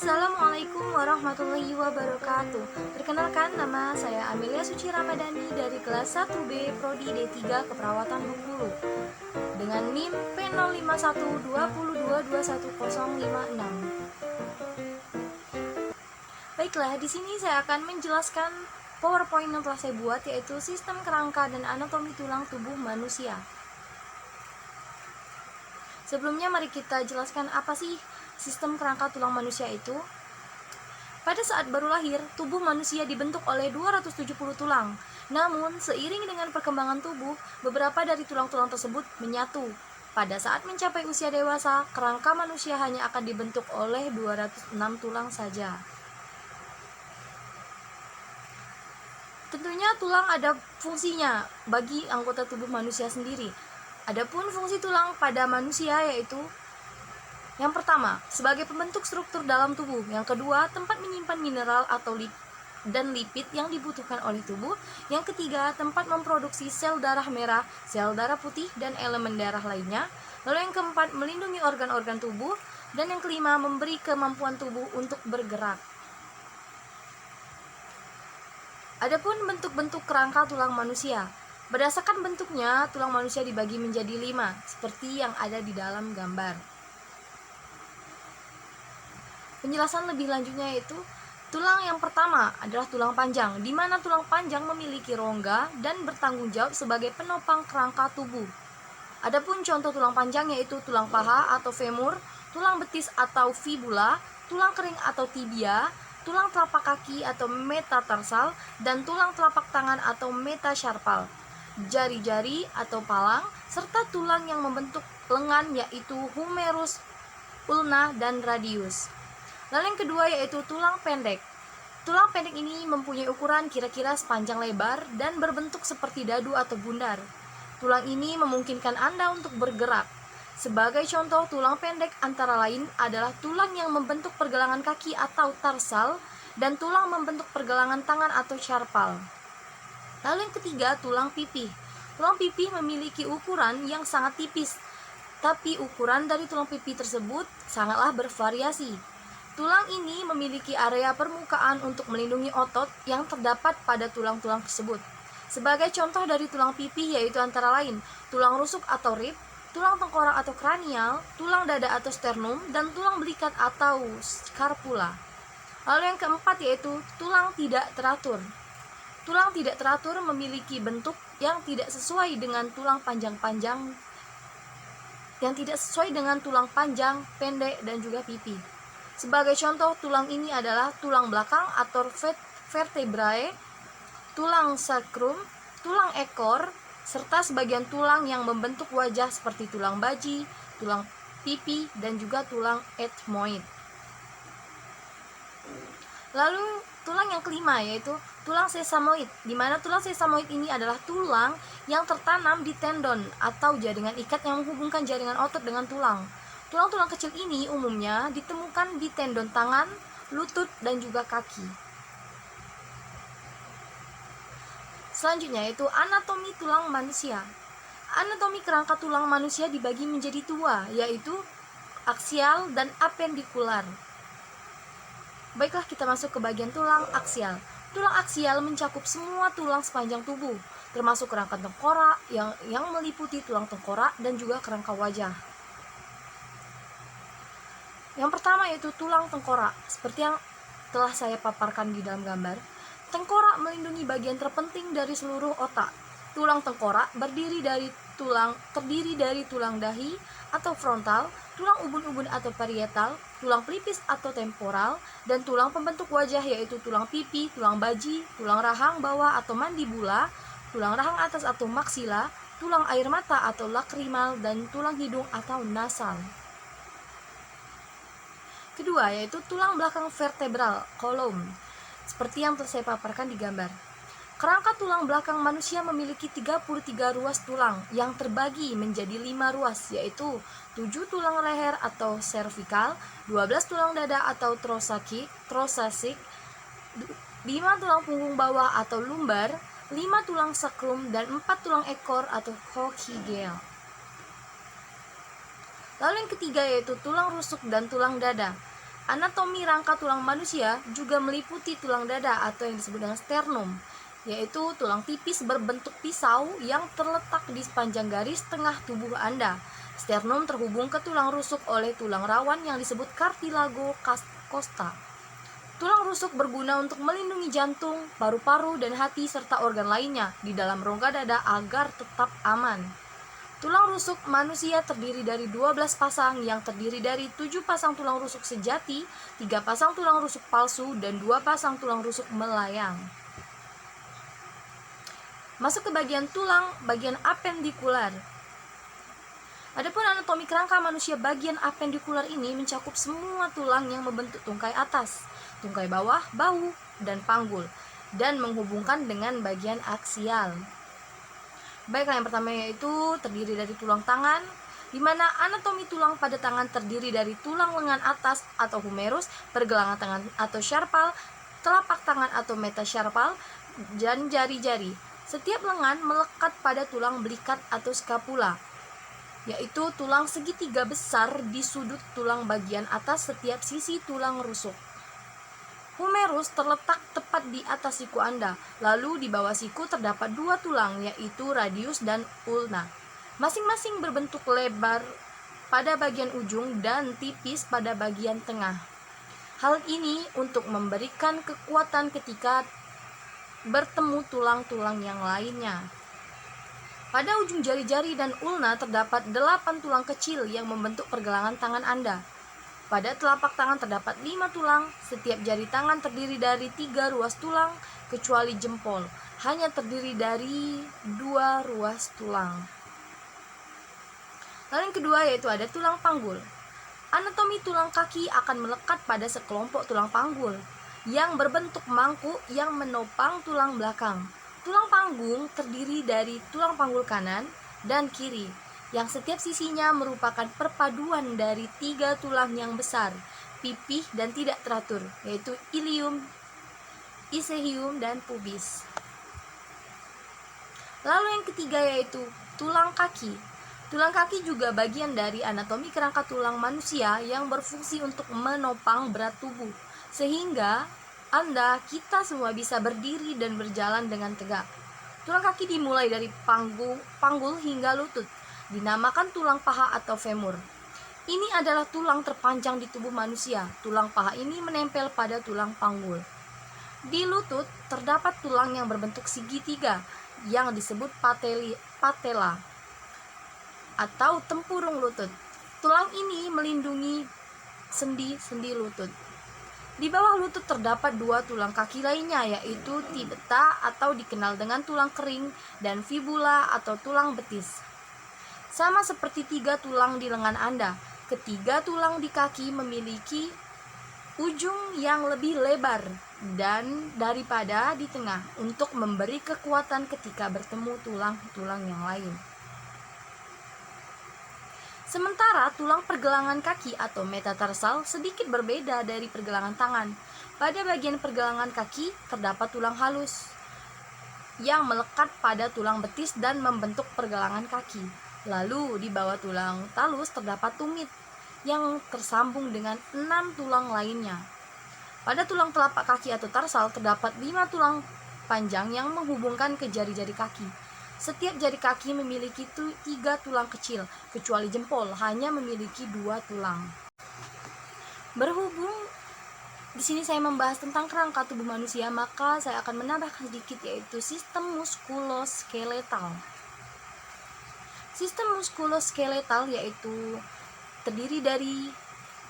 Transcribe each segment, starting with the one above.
Assalamualaikum warahmatullahi wabarakatuh. Perkenalkan, nama saya Amelia Suci Ramadhani dari kelas 1B Prodi D3 Keperawatan Bengkulu dengan NIM P05120221056. Baiklah, di sini saya akan menjelaskan PowerPoint yang telah saya buat, yaitu sistem kerangka dan anatomi tulang tubuh manusia. Sebelumnya mari kita jelaskan apa sih sistem kerangka tulang manusia itu. Pada saat baru lahir, tubuh manusia dibentuk oleh 270 tulang. Namun, seiring dengan perkembangan tubuh, beberapa dari tulang-tulang tersebut menyatu. Pada saat mencapai usia dewasa, kerangka manusia hanya akan dibentuk oleh 206 tulang saja. Tentunya tulang ada fungsinya bagi anggota tubuh manusia sendiri. Adapun fungsi tulang pada manusia yaitu yang pertama, sebagai pembentuk struktur dalam tubuh. Yang kedua, tempat menyimpan mineral atau lipid yang dibutuhkan oleh tubuh. Yang ketiga, tempat memproduksi sel darah merah, sel darah putih, dan elemen darah lainnya. Lalu yang keempat, melindungi organ-organ tubuh. Dan yang kelima, memberi kemampuan tubuh untuk bergerak. Adapun bentuk-bentuk kerangka tulang manusia. Berdasarkan bentuknya, tulang manusia dibagi menjadi 5, seperti yang ada di dalam gambar. Penjelasan lebih lanjutnya yaitu, tulang yang pertama adalah tulang panjang, di mana tulang panjang memiliki rongga dan bertanggung jawab sebagai penopang kerangka tubuh. Adapun contoh tulang panjang yaitu tulang paha atau femur, tulang betis atau fibula, tulang kering atau tibia, tulang telapak kaki atau metatarsal, dan tulang telapak tangan atau metacarpal, jari-jari atau palang, serta tulang yang membentuk lengan yaitu humerus, ulna, dan radius. Lalu yang kedua yaitu tulang pendek. Tulang pendek ini mempunyai ukuran kira-kira sepanjang lebar dan berbentuk seperti dadu atau bundar. Tulang ini memungkinkan Anda untuk bergerak. Sebagai contoh, tulang pendek antara lain adalah tulang yang membentuk pergelangan kaki atau tarsal dan tulang membentuk pergelangan tangan atau carpal. Lalu yang ketiga, tulang pipih. Tulang pipih memiliki ukuran yang sangat tipis, tapi ukuran dari tulang pipih tersebut sangatlah bervariasi. Tulang ini memiliki area permukaan untuk melindungi otot yang terdapat pada tulang-tulang tersebut. Sebagai contoh dari tulang pipih yaitu antara lain tulang rusuk atau rib, tulang tengkorak atau kranial, tulang dada atau sternum, dan tulang belikat atau scarpula. Lalu yang keempat yaitu tulang tidak teratur. Tulang tidak teratur memiliki bentuk yang tidak sesuai dengan tulang panjang, pendek, dan juga pipi. Sebagai contoh, tulang ini adalah tulang belakang atau vertebrae, tulang sacrum, tulang ekor, serta sebagian tulang yang membentuk wajah seperti tulang baji, tulang pipi, dan juga tulang ethmoid. Lalu tulang yang kelima yaitu tulang sesamoid, di mana tulang sesamoid ini adalah tulang yang tertanam di tendon atau jaringan ikat yang menghubungkan jaringan otot dengan tulang. Tulang-tulang kecil ini umumnya ditemukan di tendon tangan, lutut, dan juga kaki. Selanjutnya yaitu anatomi tulang manusia. Anatomi kerangka tulang manusia dibagi menjadi dua, yaitu aksial dan apendikular. Baiklah, kita masuk ke bagian tulang aksial. Tulang aksial mencakup semua tulang sepanjang tubuh, termasuk kerangka tengkorak yang meliputi tulang tengkorak dan juga kerangka wajah. Yang pertama yaitu tulang tengkorak. Seperti yang telah saya paparkan di dalam gambar, tengkorak melindungi bagian terpenting dari seluruh otak. Tulang tengkorak terdiri dari tulang dahi atau frontal, tulang ubun-ubun atau parietal, tulang pelipis atau temporal, dan tulang pembentuk wajah yaitu tulang pipi, tulang baji, tulang rahang bawah atau mandibula, tulang rahang atas atau maksila, tulang air mata atau lakrimal, dan tulang hidung atau nasal. Kedua yaitu tulang belakang vertebral, kolom, seperti yang telah saya paparkan di gambar. Kerangka tulang belakang manusia memiliki 33 ruas tulang yang terbagi menjadi 5 ruas, yaitu 7 tulang leher atau cervical, 12 tulang dada atau thoracic, 5 tulang punggung bawah atau lumbar, 5 tulang sacrum, dan 4 tulang ekor atau coccygeal. Lalu yang ketiga yaitu tulang rusuk dan tulang dada. Anatomi rangka tulang manusia juga meliputi tulang dada atau yang disebut dengan sternum, yaitu tulang tipis berbentuk pisau yang terletak di sepanjang garis tengah tubuh Anda. Sternum terhubung ke tulang rusuk oleh tulang rawan yang disebut cartilago costa. Tulang rusuk berguna untuk melindungi jantung, paru-paru, dan hati serta organ lainnya di dalam rongga dada agar tetap aman. Tulang rusuk manusia terdiri dari 12 pasang yang terdiri dari 7 pasang tulang rusuk sejati, 3 pasang tulang rusuk palsu, dan 2 pasang tulang rusuk melayang. Masuk ke bagian tulang, bagian apendikular. Adapun anatomi kerangka manusia bagian apendikular ini mencakup semua tulang yang membentuk tungkai atas, tungkai bawah, bahu, dan panggul, dan menghubungkan dengan bagian aksial. Baiklah, yang pertama yaitu terdiri dari tulang tangan, di mana anatomi tulang pada tangan terdiri dari tulang lengan atas atau humerus, pergelangan tangan atau syarpal, telapak tangan atau metasyarpal, dan jari-jari. Setiap lengan melekat pada tulang belikat atau scapula, yaitu tulang segitiga besar di sudut tulang bagian atas setiap sisi tulang rusuk. Humerus terletak tepat di atas siku Anda, lalu di bawah siku terdapat 2 tulang, yaitu radius dan ulna. Masing-masing berbentuk lebar pada bagian ujung dan tipis pada bagian tengah. Hal ini untuk memberikan kekuatan ketika bertemu tulang-tulang yang lainnya. Pada ujung jari-jari dan ulna terdapat 8 tulang kecil yang membentuk pergelangan tangan Anda. Pada telapak tangan terdapat 5 tulang, setiap jari tangan terdiri dari 3 ruas tulang, kecuali jempol, hanya terdiri dari 2 ruas tulang. Lalu yang kedua yaitu ada tulang panggul. Anatomi tulang kaki akan melekat pada sekelompok tulang panggul, yang berbentuk mangkuk yang menopang tulang belakang. Tulang panggung terdiri dari tulang panggul kanan dan kiri, yang setiap sisinya merupakan perpaduan dari 3 tulang yang besar, pipih dan tidak teratur, yaitu ilium, ischium, dan pubis. Lalu yang ketiga yaitu tulang kaki. Tulang kaki juga bagian dari anatomi kerangka tulang manusia yang berfungsi untuk menopang berat tubuh, sehingga kita semua bisa berdiri dan berjalan dengan tegak. Tulang kaki dimulai dari panggul hingga lutut, dinamakan tulang paha atau femur. Ini adalah tulang terpanjang di tubuh manusia. Tulang paha ini menempel pada tulang panggul. Di lutut terdapat tulang yang berbentuk segitiga yang disebut patella atau tempurung lutut. Tulang ini melindungi sendi-sendi lutut. Di bawah lutut terdapat 2 tulang kaki lainnya, yaitu tibeta atau dikenal dengan tulang kering dan fibula atau tulang betis. Sama seperti 3 tulang di lengan Anda, ketiga tulang di kaki memiliki ujung yang lebih lebar dan daripada di tengah untuk memberi kekuatan ketika bertemu tulang-tulang yang lain. Sementara tulang pergelangan kaki atau metatarsal sedikit berbeda dari pergelangan tangan. Pada bagian pergelangan kaki terdapat tulang halus yang melekat pada tulang betis dan membentuk pergelangan kaki. Lalu di bawah tulang talus terdapat tumit yang tersambung dengan 6 tulang lainnya. Pada tulang telapak kaki atau tarsal terdapat 5 tulang panjang yang menghubungkan ke jari-jari kaki. Setiap jari kaki memiliki 3 tulang kecil, kecuali jempol hanya memiliki 2 tulang. Berhubung di sini saya membahas tentang kerangka tubuh manusia, maka saya akan menambahkan sedikit yaitu sistem muskuloskeletal. Sistem muskuloskeletal yaitu terdiri dari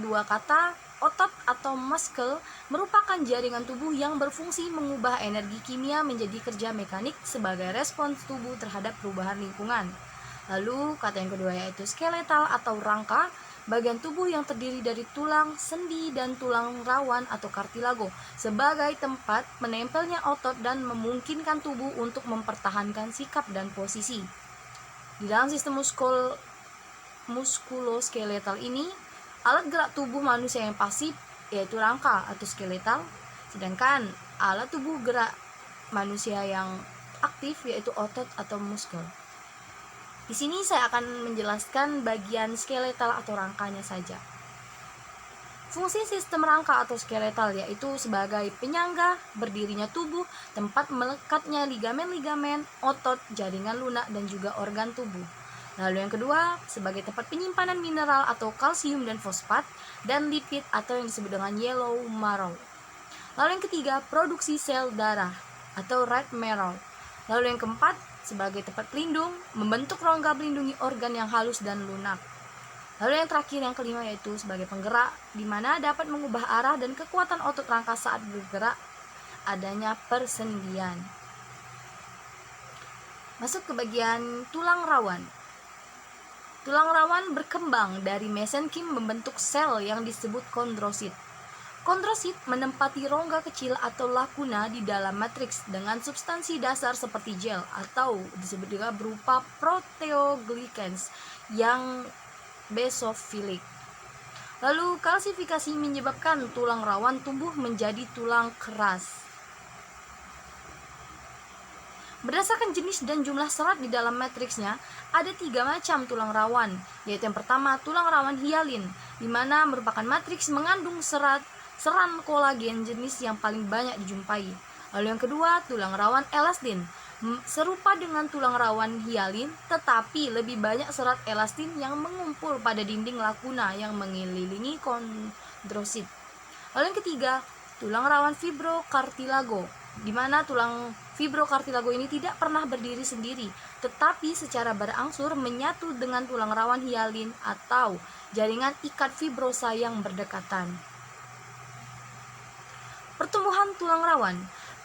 2 kata. Otot atau muscle merupakan jaringan tubuh yang berfungsi mengubah energi kimia menjadi kerja mekanik sebagai respons tubuh terhadap perubahan lingkungan. Lalu kata yang kedua yaitu skeletal atau rangka, bagian tubuh yang terdiri dari tulang, sendi, dan tulang rawan atau kartilago sebagai tempat menempelnya otot dan memungkinkan tubuh untuk mempertahankan sikap dan posisi. Di dalam sistem muskuloskeletal ini, alat gerak tubuh manusia yang pasif yaitu rangka atau skeletal, sedangkan alat tubuh gerak manusia yang aktif yaitu otot atau muskel. Di sini saya akan menjelaskan bagian skeletal atau rangkanya saja. Fungsi sistem rangka atau skeletal yaitu sebagai penyangga berdirinya tubuh, tempat melekatnya ligamen-ligamen, otot, jaringan lunak, dan juga organ tubuh. Lalu yang kedua, sebagai tempat penyimpanan mineral atau kalsium dan fosfat, dan lipid atau yang disebut dengan yellow marrow. Lalu yang ketiga, produksi sel darah atau red marrow. Lalu yang keempat, sebagai tempat pelindung, membentuk rongga melindungi organ yang halus dan lunak. Lalu yang terakhir, yang kelima, yaitu sebagai penggerak, di mana dapat mengubah arah dan kekuatan otot rangka saat bergerak, adanya persendian. Masuk ke bagian tulang rawan. Tulang rawan berkembang dari mesenkim membentuk sel yang disebut kondrosit. Kondrosit menempati rongga kecil atau lakuna di dalam matriks dengan substansi dasar seperti gel atau disebut juga berupa proteoglycans yang basofilik. Lalu kalsifikasi menyebabkan tulang rawan tumbuh menjadi tulang keras. Berdasarkan jenis dan jumlah serat di dalam matriksnya, ada 3 macam tulang rawan, yaitu yang pertama tulang rawan hialin, di mana merupakan matriks mengandung seran kolagen jenis yang paling banyak dijumpai. Lalu yang kedua, tulang rawan elastin, serupa dengan tulang rawan hialin, tetapi lebih banyak serat elastin yang mengumpul pada dinding lakuna yang mengelilingi kondrosit. Lalu yang ketiga, tulang rawan fibrokartilago, di mana tulang fibrokartilago ini tidak pernah berdiri sendiri, tetapi secara berangsur menyatu dengan tulang rawan hialin atau jaringan ikat fibrosa yang berdekatan. Pertumbuhan tulang rawan.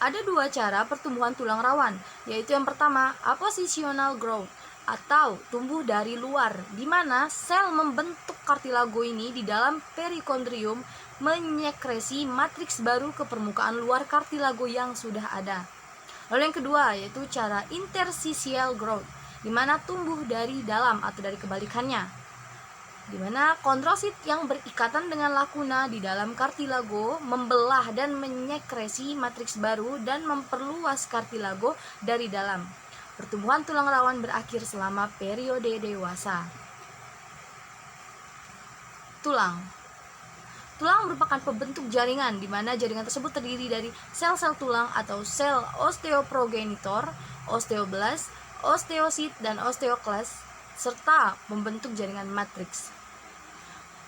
Ada 2 cara pertumbuhan tulang rawan, yaitu yang pertama, appositional growth atau tumbuh dari luar, di mana sel membentuk kartilago ini di dalam perikondrium menyekresi matriks baru ke permukaan luar kartilago yang sudah ada. Lalu yang kedua, yaitu cara interstitial growth, di mana tumbuh dari dalam atau dari kebalikannya, di mana kondrosit yang berikatan dengan lakuna di dalam kartilago membelah dan menyekresi matriks baru dan memperluas kartilago dari dalam. Pertumbuhan tulang rawan berakhir selama periode dewasa. Tulang merupakan pembentuk jaringan, di mana jaringan tersebut terdiri dari sel-sel tulang atau sel osteoprogenitor, osteoblast, osteosit, dan osteoklas, serta membentuk jaringan matriks.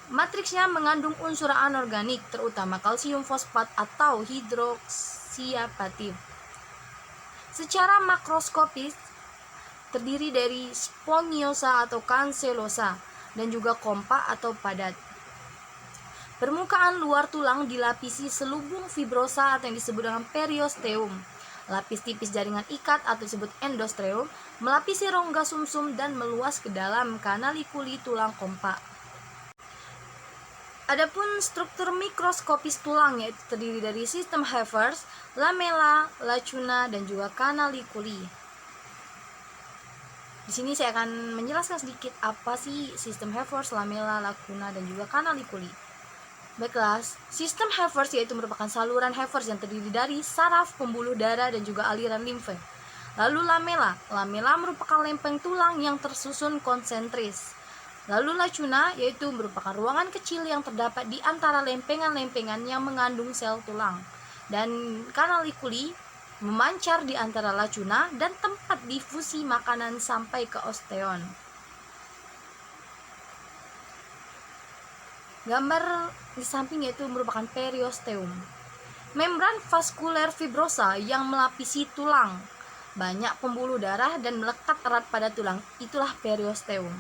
Matriksnya mengandung unsur anorganik, terutama kalsium fosfat atau hidroksiapatit. Secara makroskopis, terdiri dari spongiosa atau kanselosa, dan juga kompak atau padat. Permukaan luar tulang dilapisi selubung fibrosa atau yang disebut dengan periosteum. Lapis tipis jaringan ikat atau disebut endosteum melapisi rongga sumsum dan meluas ke dalam kanalikuli tulang kompak. Adapun struktur mikroskopis tulang yaitu terdiri dari sistem Havers, lamella, lacuna, dan juga kanalikuli. Di sini saya akan menjelaskan sedikit apa sih sistem Havers, lamella, lacuna, dan juga kanalikuli. Baiklah, sistem Havers yaitu merupakan saluran Havers yang terdiri dari saraf, pembuluh darah, dan juga aliran limfe. Lalu lamella merupakan lempeng tulang yang tersusun konsentris. Lalu lacuna yaitu merupakan ruangan kecil yang terdapat di antara lempengan-lempengan yang mengandung sel tulang. Dan kanalikuli memancar di antara lacuna dan tempat difusi makanan sampai ke osteon. Gambar di samping yaitu merupakan periosteum. Membran vaskuler fibrosa yang melapisi tulang. Banyak pembuluh darah dan melekat erat pada tulang, itulah periosteum.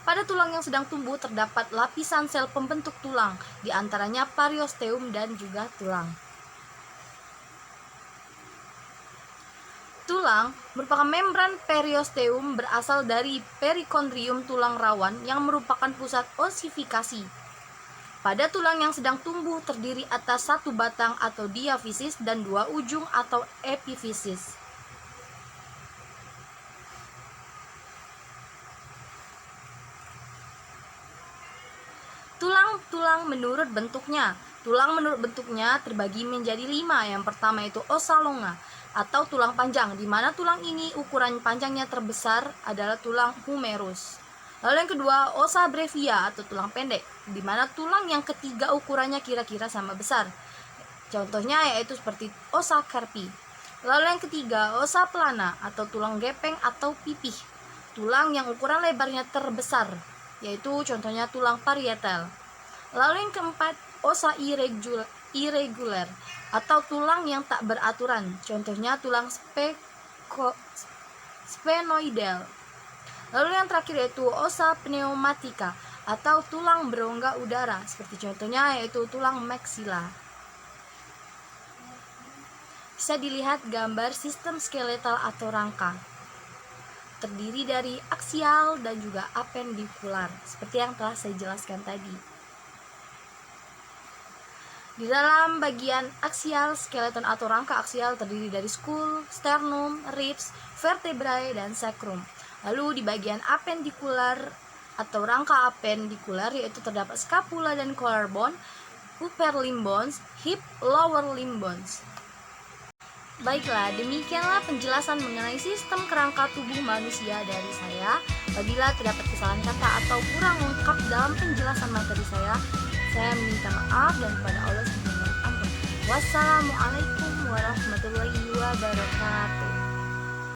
Pada tulang yang sedang tumbuh terdapat lapisan sel pembentuk tulang, di antaranya periosteum dan juga tulang. Tulang merupakan membran periosteum berasal dari perikondrium tulang rawan yang merupakan pusat osifikasi. Pada tulang yang sedang tumbuh terdiri atas 1 batang atau diafisis dan 2 ujung atau epifisis. Tulang menurut bentuknya. Tulang menurut bentuknya terbagi menjadi 5. Yang pertama itu ossa longa atau tulang panjang, di mana tulang ini ukuran panjangnya terbesar adalah tulang humerus. Lalu yang kedua, ossa brevia atau tulang pendek, di mana tulang yang ketiga ukurannya kira-kira sama besar. Contohnya yaitu seperti ossa carpi. Lalu yang ketiga, ossa plana atau tulang gepeng atau pipih, tulang yang ukuran lebarnya terbesar, yaitu contohnya tulang parietal. Lalu yang keempat, ossa irregular atau tulang yang tak beraturan, contohnya tulang sphenoidal. Lalu yang terakhir yaitu ossa pneumatica atau tulang berongga udara, seperti contohnya yaitu tulang maxilla. Bisa dilihat gambar sistem skeletal atau rangka. Terdiri dari aksial dan juga apendikular, seperti yang telah saya jelaskan tadi. Di dalam bagian aksial, skeleton atau rangka aksial terdiri dari skull, sternum, ribs, vertebrae, dan sacrum. Lalu di bagian apendikular atau rangka apendikular yaitu terdapat scapula dan collarbone, upper limb bones, hip, lower limb bones. Baiklah, demikianlah penjelasan mengenai sistem kerangka tubuh manusia dari saya. Apabila terdapat kesalahan kata atau kurang lengkap dalam penjelasan materi saya minta maaf dan kepada Allah Subhanahu wa taala. Wassalamualaikum warahmatullahi wabarakatuh.